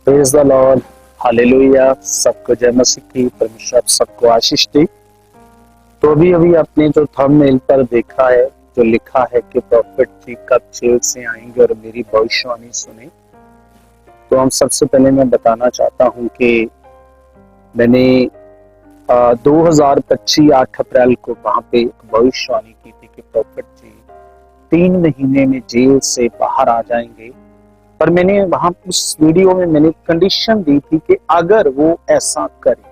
Praise the Lord, hallelujah. सबको जय मसीह की। परमेश्वर सबको आशीष दे। तो अभी अभी आपने जो थंबनेल पर देखा है, जो लिखा है कि प्रॉफिट जी कब जेल से आएंगे और मेरी भविष्यवाणी सुने, तो हम सबसे पहले मैं बताना चाहता हूं कि मैंने 2025 8 अप्रैल को वहां पे भविष्यवाणी की थी कि प्रॉफिट जी 3 महीने में जेल से बाहर आ जाएंगे। पर मैंने वहां उस वीडियो में मैंने कंडीशन दी थी कि अगर वो ऐसा करे,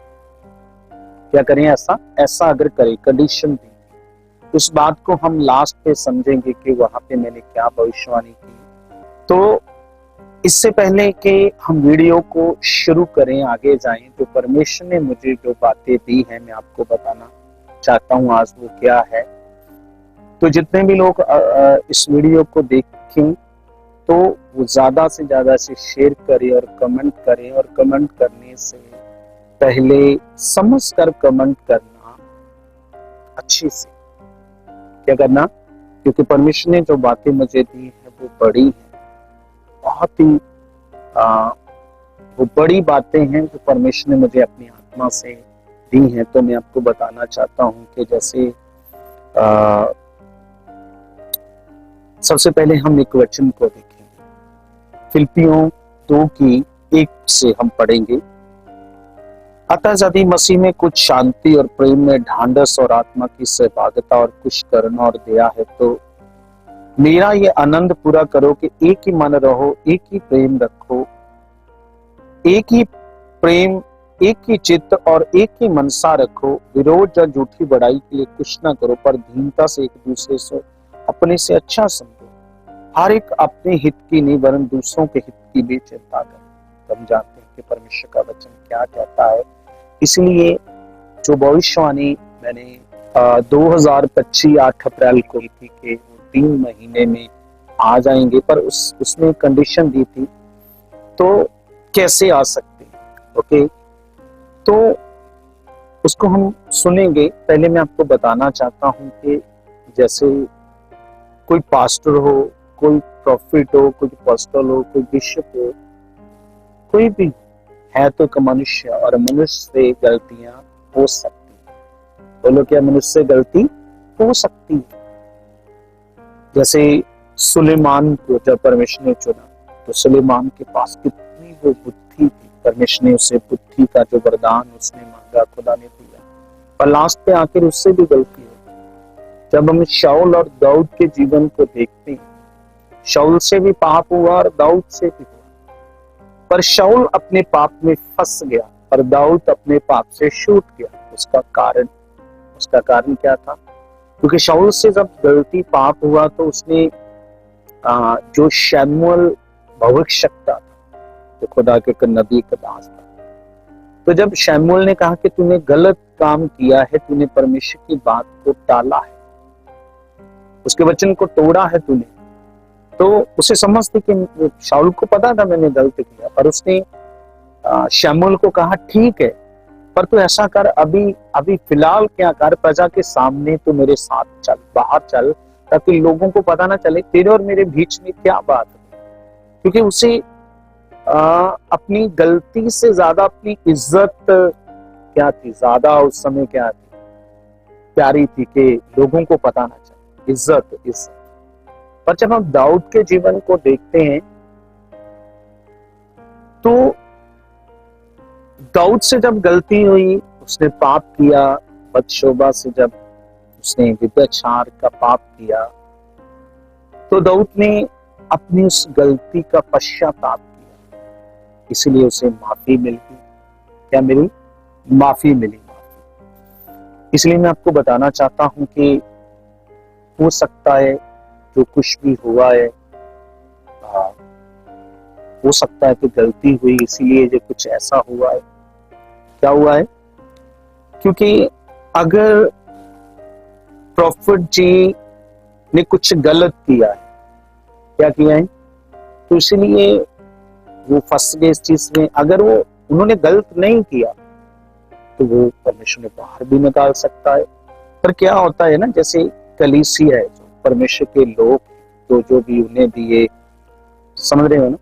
क्या करें, ऐसा ऐसा अगर करे, कंडीशन दी। उस बात को हम लास्ट पे समझेंगे कि वहां पे मैंने क्या भविष्यवाणी की। तो इससे पहले कि हम वीडियो को शुरू करें, आगे जाएं, जो परमेश्वर ने मुझे जो बातें दी हैं मैं आपको बताना चाहता हूं आज वो क्या है। तो जितने भी लोग इस वीडियो को देखें तो वो ज्यादा से ज्यादा से शेयर करें और कमेंट करें, और कमेंट करने से पहले समझ कर कमेंट करना, अच्छे से क्या करना, क्योंकि परमेश्वर ने जो बातें मुझे दी है वो बड़ी है, बहुत ही वो बड़ी बातें हैं जो परमेश्वर ने मुझे अपनी आत्मा से दी हैं। तो मैं आपको बताना चाहता हूं कि जैसे सबसे पहले हम एक वचन को देखेंगे, फिलिप्पियों 2 की 1 से हम पढ़ेंगे। अतः यदि मसीह में कुछ शांति और प्रेम में ढांढस और आत्मा की सहभागिता और कुछ करुणा और दया है, तो मेरा ये आनंद पूरा करो कि एक ही मन रहो, एक ही प्रेम रखो, एक ही प्रेम, एक ही चित्त और एक ही मनसा रखो। विरोध या झूठी बड़ाई के लिए कुछ ना करो, पर दीनता से एक दूसरे से अपने से अच्छा समझो। हर एक अपने हित की नहीं वरन दूसरों के हित की भी चिंता करें। हम जानते हैं कि परमेश्वर का वचन क्या कहता है। इसलिए जो भविष्यवाणी मैंने 2025 8 अप्रैल को की थी कि 3 महीने में आ जाएंगे, पर उसमें कंडीशन दी थी, तो कैसे आ सकते हैं, ओके, तो उसको हम सुनेंगे। पहले मैं आपको बताना चाहता हूं कि जैसे कोई पास्टर हो, कोई प्रॉफिट हो, कोई अपोस्टल हो, कोई बिशप हो, कोई भी है तो एक मनुष्य, और मनुष्य से गलतियां हो सकती है। बोलो, क्या मनुष्य से गलती हो सकती है? जैसे सुलेमान को जब परमेश्वर ने चुना, तो सुलेमान के पास कितनी वो बुद्धि थी। परमेश्वर ने उसे बुद्धि का जो वरदान उसने मांगा, खुदा ने दिया, पर लास्ट पे आखिर उससे भी गलती हो। जब हम शाऊल और दाऊद के जीवन को देखते हैं, शाऊल से भी पाप हुआ और दाऊद से भी हुआ, पर शाऊल अपने पाप में फंस गया और दाऊद अपने पाप से छूट गया। उसका कारण क्या था? क्योंकि शाऊल से जब गलती पाप हुआ तो उसने जो शमूएल भविष्यवक्ता था, जो खुदा के नबी का दास था, तो जब शमूएल ने कहा कि तूने गलत काम किया है, तूने परमेश्वर की बात को टाला है, उसके वचन को तोड़ा है तूने, तो उसे समझते कि शाऊल को पता था मैंने गलत किया, पर उसने शमूएल को कहा ठीक है, पर तू ऐसा कर, अभी फिलहाल क्या कर, प्रजा के सामने तू मेरे साथ चल, बाहर चल, ताकि लोगों को पता ना चले तेरे और मेरे बीच में क्या बात है। क्योंकि उसे अपनी गलती से ज्यादा अपनी इज्जत क्या थी, ज्यादा उस समय क्या थी, प्यारी थी कि लोगों को पता ना चले, इज्जत। पर जब हम दाऊद के जीवन को देखते हैं, तो दाऊद से जब गलती हुई, उसने पाप किया, बदशोबा से जब उसने व्यभिचार का पाप किया, तो दाऊद ने अपनी उस गलती का पश्चाताप किया, इसलिए उसे माफी मिल गई। क्या मिली? माफी मिली। इसलिए मैं आपको बताना चाहता हूं कि हो सकता है जो कुछ भी हुआ है, हो सकता है कि गलती हुई, इसीलिए जो कुछ ऐसा हुआ है। क्या हुआ है? क्योंकि अगर प्रॉफिट जी ने कुछ गलत किया है, क्या किया है, तो इसलिए वो फंस गए इस चीज में। अगर उन्होंने गलत नहीं किया तो वो परमेश्वर ने बाहर भी निकाल सकता है। पर क्या होता है ना, जैसे कलीसिया है, जो परमेश्वर के लोग, तो जो भी उन्हें दिए, समझ रहे हो ना,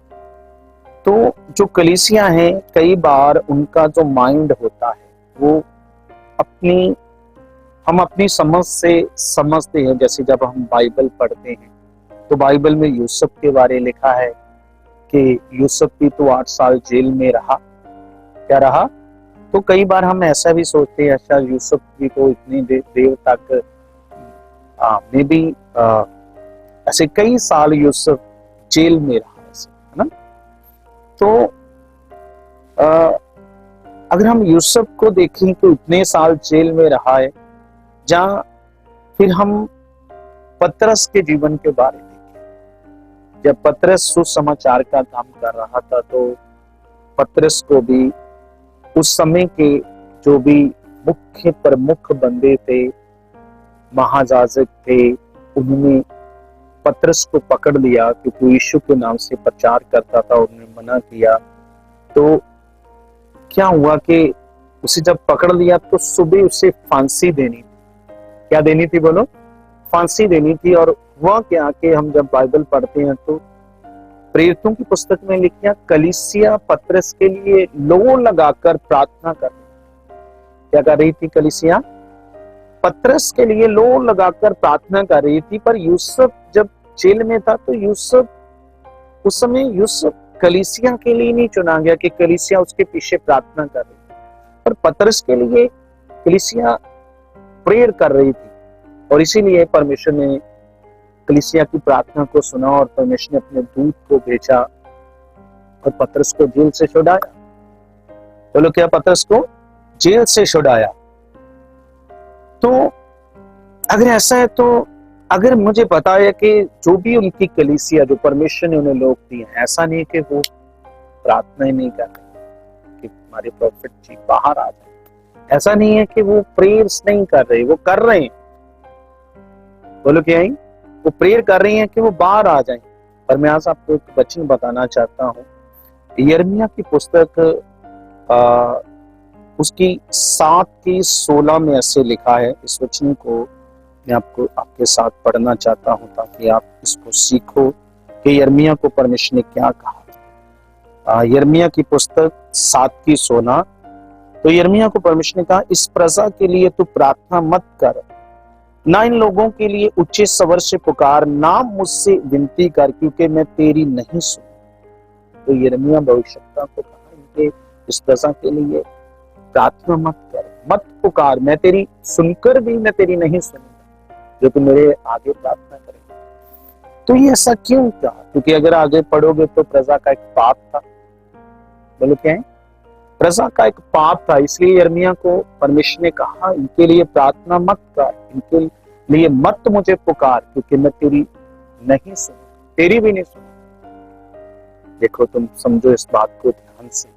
तो जो कलीसिया है, कई बार उनका जो माइंड होता है वो अपनी हम अपनी समझ से समझते हैं। जैसे जब हम बाइबल पढ़ते हैं तो बाइबल में यूसुफ के बारे लिखा है कि यूसुफ भी तो 8 साल जेल में रहा। क्या रहा? तो कई बार हम ऐसा भी सोचते हैं, अच्छा यूसुफ भी तो इतनी देर तक मे बी ऐसे कई साल यूसुफ जेल में रहा, ऐसे है ना। तो अगर हम यूसुफ को देखें तो इतने साल जेल में रहा है, जहां फिर हम पतरस के जीवन के बारे में देखें। जब पतरस सुसमाचार का काम कर रहा था तो पतरस को भी उस समय के जो भी मुख्य प्रमुख बंदे थे, महायाजक थे, उन्होंने पतरस को पकड़ लिया क्योंकि यीशु के नाम से प्रचार करता था। उन्होंने मना किया। तो क्या हुआ कि उसे जब पकड़ लिया तो सुबह उसे फांसी देनी थी। क्या देनी थी बोलो? फांसी देनी थी। और हुआ क्या कि हम जब बाइबल पढ़ते हैं तो प्रेरितों की पुस्तक में लिखा, कलीसिया पतरस के लिए लो लगाकर प्रार्थना कर रही। क्या कर रही थी? कलीसिया पतरस के लिए लो लगाकर प्रार्थना कर रही थी। पर यूसुफ जब जेल में था तो यूसुफ उस समय यूसुफ कलीसिया के लिए नहीं चुना गया कि कलीसिया उसके पीछे प्रार्थना कर रही थी, पर पतरस के लिए कलीसिया प्रेयर कर रही थी। और इसीलिए परमेश्वर ने कलीसिया की प्रार्थना को सुना और परमेश्वर ने अपने दूत को भेजा और पतरस को जेल से छुड़ाया। बोलो, क्या पतरस को जेल से छुड़ाया? तो अगर ऐसा है तो अगर मुझे पता है कि जो भी उनकी कलीसिया, जो परमेश्वर ने उन्हें लोग दिए, ऐसा नहीं कि वो प्रार्थना ही नहीं कर रहे कि हमारे प्रॉफिट जी बाहर आ जाए। ऐसा नहीं है कि वो प्रेयर्स नहीं कर रहे, वो कर रहे हैं। बोलो क्या है? वो प्रेयर कर रही हैं कि वो बाहर आ जाएं। पर मैं आज आपको एक वचन बताना चाहता हूँ। यिर्मयाह की पुस्तक उसकी 7:16 में ऐसे लिखा है। इस वचन को मैं आपके साथ पढ़ना चाहता हूँ ताकि आप इसको सीखो कि यिर्मयाह को परमेश्वर ने क्या कहा। यिर्मयाह की पुस्तक 7:16। तो यिर्मयाह को परमेश्वर ने कहा, इस प्रजा के लिए तू प्रार्थना मत कर, ना इन लोगों के लिए उच्च स्वर से पुकार, ना मुझसे विनती कर, क्योंकि मैं तेरी नहीं सुनी। तो यिर्मयाह भविष्यवक्ता को कहा, इनके इस प्रजा के लिए प्रार्थना मत कर, मत पुकार, मैं तेरी सुनकर भी मैं तेरी नहीं सुनूंगा, जो तुम मेरे आगे प्रार्थना करेंगे। तो ये ऐसा क्यों कहा? क्योंकि अगर आगे पढ़ोगे तो प्रजा का एक पाप था। बोलो क्या है? प्रजा का एक पाप था। इसलिए यिर्मयाह को परमेश्वर ने कहा, इनके लिए प्रार्थना मत कर, इनके लिए मत मुझे पुकार, क्योंकि मैं तेरी नहीं सुनूंगा, तेरी भी नहीं सुनूंगा। देखो, तुम समझो इस बात को ध्यान से।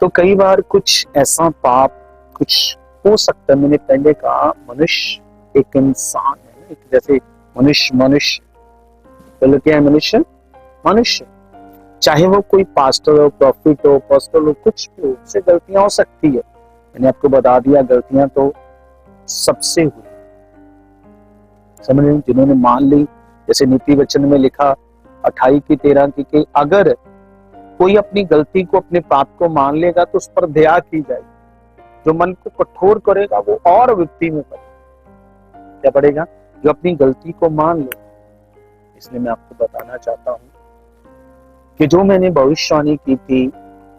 तो कई बार कुछ ऐसा पाप कुछ हो सकता है। मैंने पहले कहा, मनुष्य एक इंसान है, एक जैसे मनुष्य बोलो क्या है? मनुष्य चाहे वो कोई पास्टर हो, प्रॉफिट हो, अपोस्टल हो, कुछ भी हो, उससे गलतियां हो सकती है। मैंने आपको बता दिया, गलतियां तो सबसे हुई। समझ रहे? जिन्होंने मान ली, जैसे नीति वचन में लिखा 28:13 की, अगर कोई अपनी गलती को, अपने पाप को मान लेगा तो उस पर दया की जाएगी। जो मन को कठोर करेगा वो और विपत्ति में पड़ेगा। क्या पड़ेगा? जो अपनी गलती को मान ले। इसलिए मैं आपको बताना चाहता हूं कि जो मैंने भविष्यवाणी की थी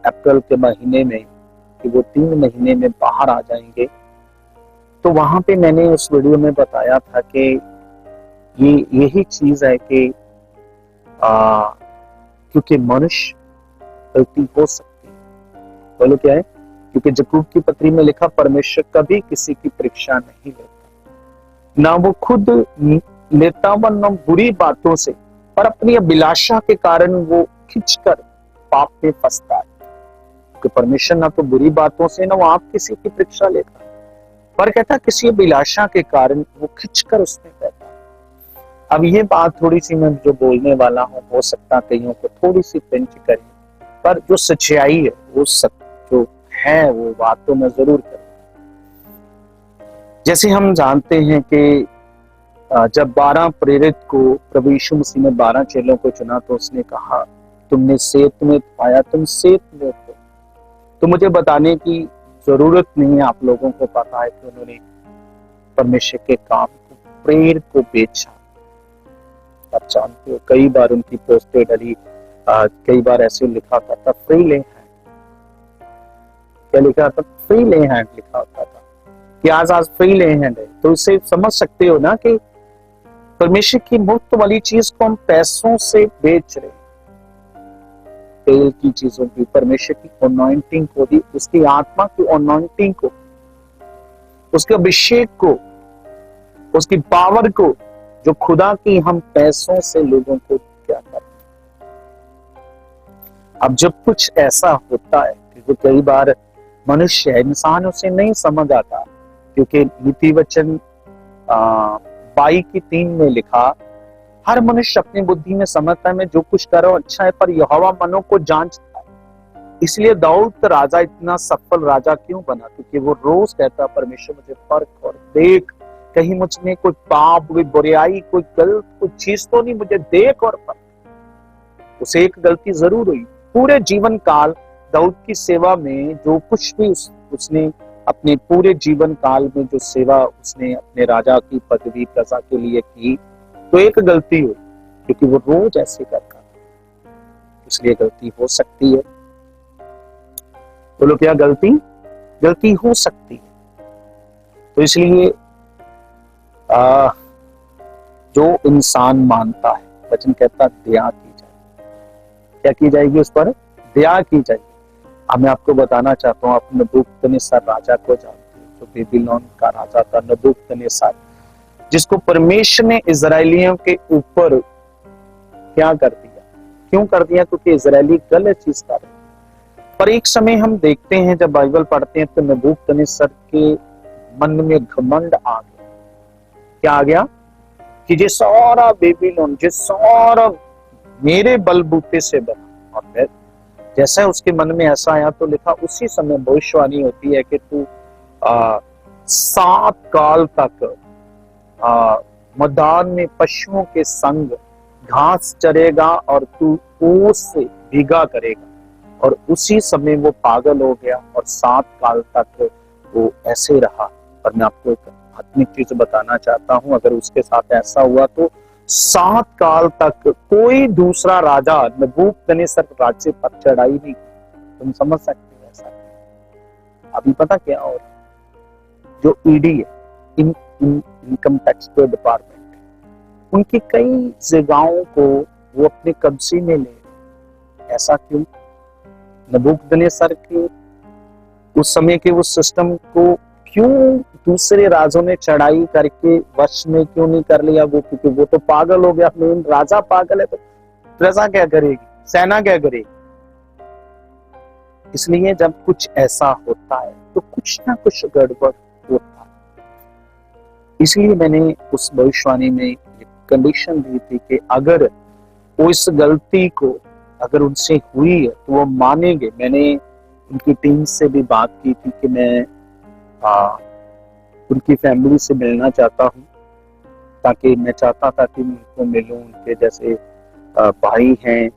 अप्रैल के महीने में कि वो 3 महीने में बाहर आ जाएंगे, तो वहां पे मैंने उस वीडियो में बताया था कि यही चीज है कि क्योंकि मनुष्य गलती हो सकती है। बोलो क्या है? क्योंकि जकूब की पत्री में लिखा, परमेश्वर कभी किसी की परीक्षा नहीं लेता, ना वो खुद लेता वरना बुरी बातों से, पर अपनी अभिलाषा के कारण वो खिंचकर पाप में फंसता है। क्योंकि परमेश्वर ना तो बुरी बातों से, ना वो आप किसी की परीक्षा लेता, पर कहता किसी अभिलाषा के कारण वो खिंचकर उसमें रहता है। अब ये बात थोड़ी सी मैं जो बोलने वाला हूँ, हो सकता कईयों को थोड़ी सी पिंच करे, पर जो सच्चाई है वो जो है वो बात तो मैं जरूर करूँ। जैसे हम जानते हैं कि जब 12 प्रेरित को प्रभु यीशु मसीह ने 12 चेलों को चुना तो उसने कहा तुमने सेत में पाया, तुम सेत में हो। तो मुझे बताने की जरूरत नहीं है, आप लोगों को पता है कि उन्होंने परमेश्वर के काम को, प्रेयर को बेचा। आप जानते हो कई बार उनकी पोस्टें डली, कई बार ऐसे लिखा होता था फ्री ले हैंड, क्या लिखा था, फ्री ले हैंड लिखा होता था कि आज फ्री ले हैंड है। तो इससे समझ सकते हो ना कि परमेश्वर की मुफ्त वाली चीज को हम पैसों से बेच रहे हैं। तेल की चीजों की, परमेश्वर की अनॉइंटिंग को दी, उसकी आत्मा की अनॉइंटिंग को, उसके अभिषेक को, उसकी पावर को, जो खुदा की, हम पैसों से लोगों को क्या करते हैं। अब जब कुछ ऐसा होता है, क्योंकि कई बार मनुष्य है, इंसान उसे नहीं समझ आता, क्योंकि नीति वचन 22:3 में लिखा, हर मनुष्य अपनी बुद्धि में समझता है मैं जो कुछ कर रहा हूं अच्छा है, पर यहोवा मनों को जांचता है। इसलिए दाऊद राजा इतना सफल राजा क्यों बना, क्योंकि वो रोज कहता परमेश्वर मुझे परख और देख, कहीं मुझ में कोई पाप, कोई बुराई, कोई गलत कोई चीज तो नहीं, मुझे देख और परख। उसे एक गलती जरूर हुई पूरे जीवन काल दाऊद की सेवा में, जो कुछ भी उसने अपने पूरे जीवन काल में जो सेवा उसने अपने राजा की पदवी प्रजा के लिए की, तो एक गलती हुई, क्योंकि वो रोज ऐसे करता था, इसलिए गलती हो सकती है। बोलो क्या गलती हो सकती है। तो इसलिए जो इंसान मानता है, वचन कहता दया की जाए, क्या की जाएगी, उस पर दया की जाएगी। अब मैं आपको बताना चाहता हूँ, आप नबूकदनेस्सर राजा को जानते हैं, जो बेबीलोन का राजा था नबूकदनेस्सर, जिसको परमेश्वर ने इजरायलियों के ऊपर क्या कर दिया, क्यों कर दिया, क्योंकि इजरायली गलत चीज कर रहे। पर एक समय हम देखते हैं, जब बाइबल पढ़ते हैं, तो नबूकदनेस्सर के मन में घमंड आ गया। क्या आ गया कि ये सारा बेबीलोन, ये सारा मेरे बलबूते से बना। और फिर जैसा उसके मन में ऐसा आया, तो लिखा उसी समय भविष्यवाणी होती है कि तू 7 काल तक मैदान में पशुओं के संग घास चरेगा और तू ओस से भीगा करेगा। और उसी समय वो पागल हो गया और 7 काल तक वो ऐसे रहा। और मैं आपको एक आत्मिक चीज बताना चाहता हूं, अगर उसके साथ ऐसा हुआ तो 7 काल तक कोई दूसरा राजा नबूकदनेस्सर राज्य पर चढ़ाई नहीं। तुम समझ सकते हो ऐसा। अभी पता क्या हो रहा, जो ईडी है, इनकम टैक्स डिपार्टमेंट, उनकी कई जगहों को वो अपने कब्जे में ले रहे। ऐसा क्यों? नबूकदनेस्सर के उस समय के उस सिस्टम को क्यों दूसरे राजों ने चढ़ाई करके वश में क्यों नहीं कर लिया? वो क्योंकि वो तो पागल हो गया, मेन राजा पागल है, तो प्रजा क्या करेगी, सेना क्या करेगी? इसलिए जब कुछ ऐसा होता है तो कुछ ना कुछ गड़बड़ होता है। इसलिए मैंने उस भविष्यवाणी में एक कंडीशन दी थी कि अगर वो इस गलती को अगर उनसे हुई है तो वो मानेंगे। मैंने उनकी टीम से भी बात की थी कि मैं उनकी फैमिली से मिलना चाहता हूँ, ताकि मैं चाहता था कि मैं उनको मिलूं, उनके जैसे भाई हैं,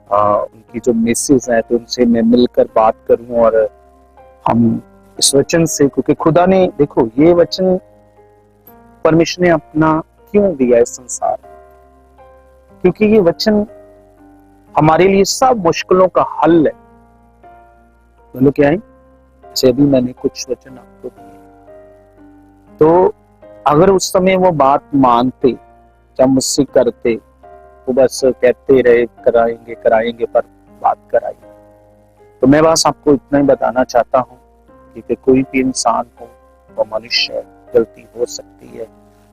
उनकी जो मिसेज है, तो उनसे मैं मिलकर बात करूं। और हम इस वचन से, क्योंकि खुदा ने, देखो ये वचन परमेश्वर ने अपना क्यों दिया इस संसार में, क्योंकि ये वचन हमारे लिए सब मुश्किलों का हल है। बोलो क्या है? जैसे अभी मैंने कुछ वचन आपको दिए, तो अगर उस समय वो बात मानते, जब मुझसे करते, वो बस कहते रहे कराएंगे पर बात कराई। तो मैं बस आपको इतना ही बताना चाहता हूँ कि कोई भी इंसान हो, वो मनुष्य है, गलती हो सकती है।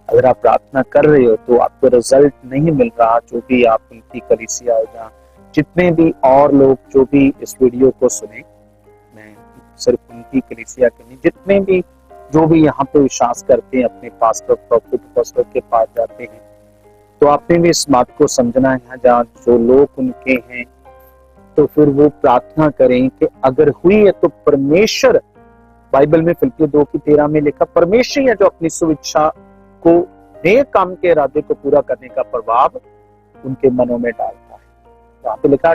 अगर आप प्रार्थना कर रहे हो तो आपको रिजल्ट नहीं मिल रहा, जो भी आप उनकी कलीसिया हो, या जितने भी और लोग जो भी इस वीडियो को सुने, मैं सिर्फ उनकी कलीसिया के नहीं, जितने भी जो भी यहाँ पे विश्वास करते हैं, अपने पास्टर पास्टर के पास जाते हैं, तो आपने भी इस बात को समझना है, जहाँ जो लोग उनके हैं, तो फिर वो प्रार्थना करें कि अगर हुई है तो परमेश्वर, बाइबल में फिलिप्पियों 2:13 में लिखा, परमेश्वर है जो अपनी सुइच्छा को, नेक काम के इरादे को पूरा करने का प्रभाव उनके मनों में डालता है। वहां पे लिखा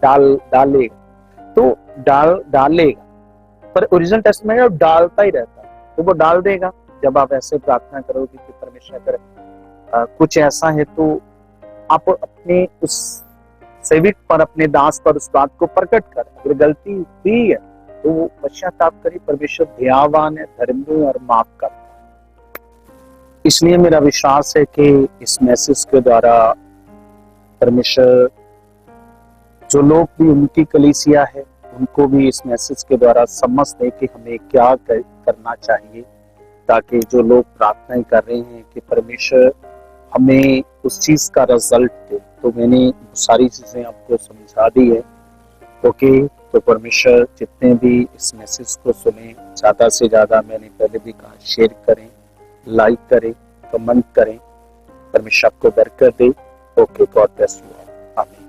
डालेगा, तो डालेगा, पर ओरिजिनल टेक्स्ट में डालता ही रहता है, तो वो डाल देगा। जब आप ऐसे प्रार्थना करोगे कि परमेश्वर अगर कुछ ऐसा है तो आप अपने उस सेवक पर, अपने दास पर उस बात को प्रकट कर, अगर गलती हुई है तो वो पश्चाताप करे। परमेश्वर दयावान है, धर्मी और माफ करता है। इसलिए मेरा विश्वास है कि इस मैसेज के द्वारा परमेश्वर, जो लोग भी उनकी कलीसिया है, उनको भी इस मैसेज के द्वारा समझ दे कि हमें क्या करना चाहिए, ताकि जो लोग प्रार्थनाएं कर रहे हैं कि परमेश्वर हमें उस चीज का रिजल्ट दे। तो मैंने सारी चीजें आपको समझा दी है। ओके, तो परमेश्वर जितने भी इस मैसेज को सुने, ज्यादा से ज्यादा, मैंने पहले भी कहा, शेयर करें, लाइक करें, कमेंट करें। परमेश्वर आपको बरकत दे। Okay, God bless you all. आमीन।